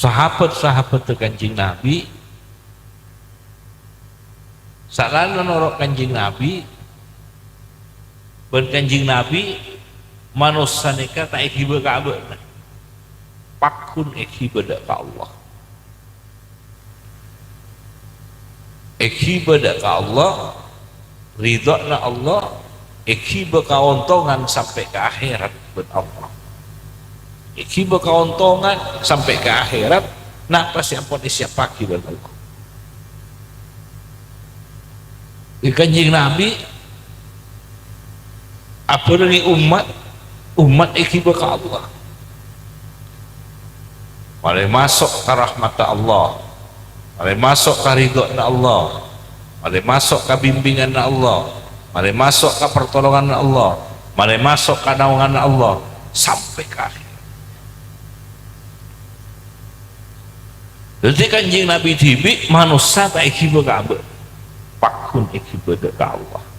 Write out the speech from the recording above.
sahabat-sahabat Kanjeng Nabi salana norok Kanjeng Nabi berkanjeng Nabi manusia neka tak ikhibah ka abad pakun ikhibah ka Allah ikhibah ka Allah ridha na Allah ikhibah kauntungan sampai ke akhirat buat Allah ikhibah kauntungan sampai ke akhirat napa siapun siapa buat Allah kanjeng Nabi apa lagi umat ikhibah ke Allah mari masuk ke rahmat Allah mari masuk ke ridha Allah mari masuk ke bimbingan Allah mari masuk ke pertolongan Allah mari masuk ke naungan Allah sampai ke akhir. Jadi kanjeng Nabi dibi manusia tak ikhibah ke Allah pakun ikhibah ke Allah